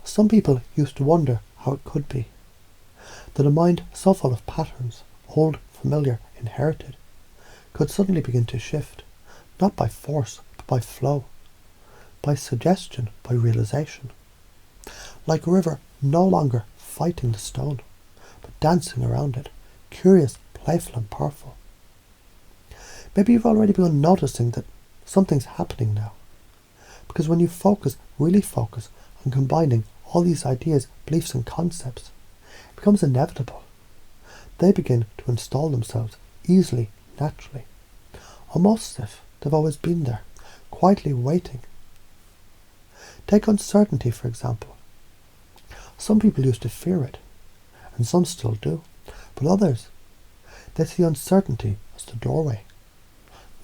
Some people used to wonder how it could be that a mind so full of patterns, old, familiar, inherited, could suddenly begin to shift, not by force, but by flow, by suggestion, by realization. Like a river no longer fighting the stone, but dancing around it, curious, playful and powerful. Maybe you've already begun noticing that something's happening now. Because when you really focus on combining all these ideas, beliefs and concepts, it becomes inevitable. They begin to install themselves easily, naturally, almost as if they've always been there, quietly waiting. Take uncertainty, for example. Some people used to fear it, and some still do, but others, they see uncertainty as the doorway,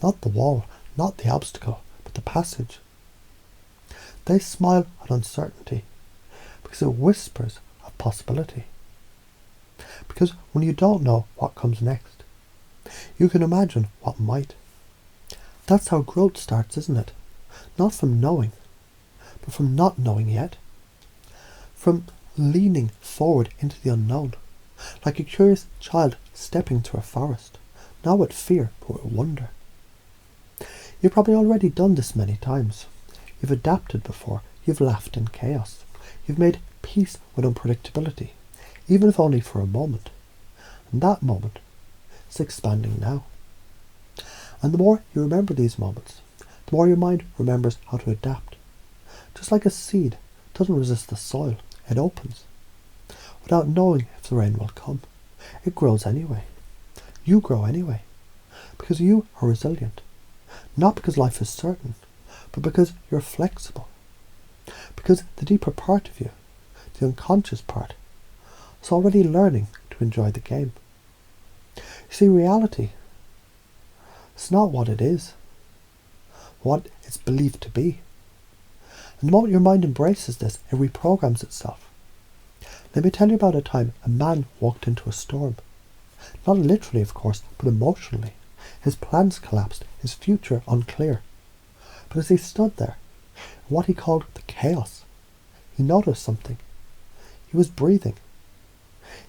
not the wall, not the obstacle, but the passage. They smile at uncertainty because it whispers of possibility. Because when you don't know what comes next, you can imagine what might. That's how growth starts, isn't it? Not from knowing, but from not knowing yet. From leaning forward into the unknown, like a curious child stepping through a forest, not with fear, but with wonder. You've probably already done this many times. You've adapted before, you've laughed in chaos, you've made peace with unpredictability, even if only for a moment. And that moment is expanding now. And the more you remember these moments, the more your mind remembers how to adapt. Just like a seed doesn't resist the soil, it opens. Without knowing if the rain will come, it grows anyway. You grow anyway, because you are resilient. Not because life is certain, but because you're flexible. Because the deeper part of you, the unconscious part, is already learning to enjoy the game. You see, reality is not what it is, what it's believed to be. And the moment your mind embraces this, it reprograms itself. Let me tell you about a time a man walked into a storm. Not literally, of course, but emotionally. His plans collapsed, his future unclear. But as he stood there, in what he called the chaos, he noticed something. He was breathing.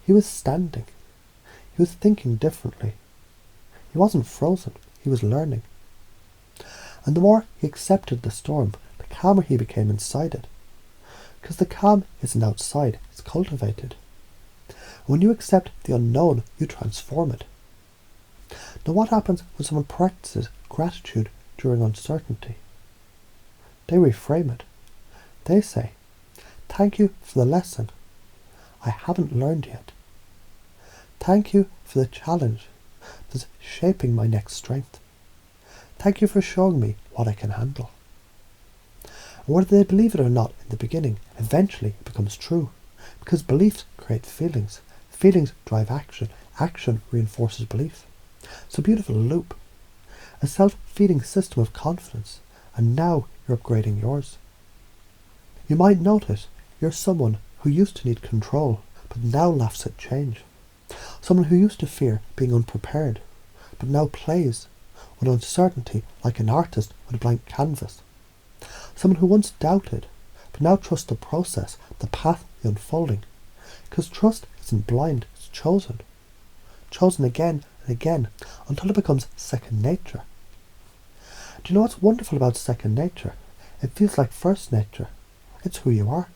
He was standing. He was thinking differently. He wasn't frozen. He was learning. And the more he accepted the storm, the calmer he became inside it. Because the calm isn't outside, it's cultivated. When you accept the unknown, you transform it. Now what happens when someone practices gratitude during uncertainty? They reframe it. They say, thank you for the lesson I haven't learned yet. Thank you for the challenge that's shaping my next strength. Thank you for showing me what I can handle. And whether they believe it or not in the beginning, eventually it becomes true. Because beliefs create feelings. Feelings drive action. Action reinforces belief. It's a beautiful loop. A self-feeding system of confidence. And now you're upgrading yours. You might notice you're someone who used to need control, but now laughs at change. Someone who used to fear being unprepared, but now plays with uncertainty like an artist with a blank canvas. Someone who once doubted, but now trusts the process, the path, the unfolding. Because trust isn't blind, it's chosen. Chosen again and again, until it becomes second nature. Do you know what's wonderful about second nature? It feels like first nature. It's who you are.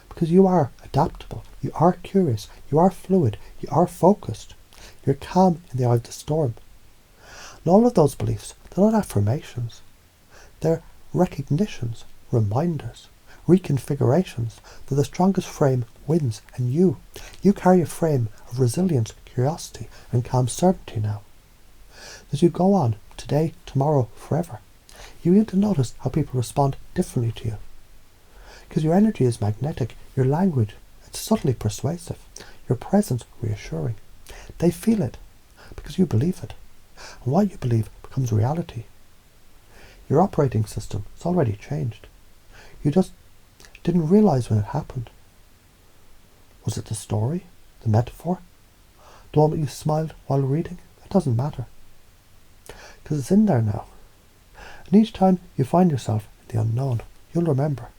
Because you are adaptable, you are curious, you are fluid, you are focused. You're calm in the eye of the storm. And all of those beliefs, they're not affirmations. They're recognitions, reminders, reconfigurations that the strongest frame wins. And you carry a frame of resilience, curiosity and calm certainty now. As you go on, today, tomorrow, forever, you begin to notice how people respond differently to you. Because your energy is magnetic, your language, it's subtly persuasive, your presence reassuring. They feel it because you believe it. And what you believe becomes reality. Your operating system has already changed. You just didn't realize when it happened. Was it the story? The metaphor? The moment you smiled while reading? It doesn't matter. Because it's in there now. And each time you find yourself in the unknown, you'll remember.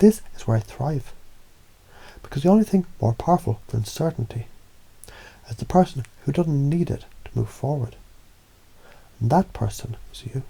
this is where I thrive. Because the only thing more powerful than certainty is the person who doesn't need it to move forward. And that person is you.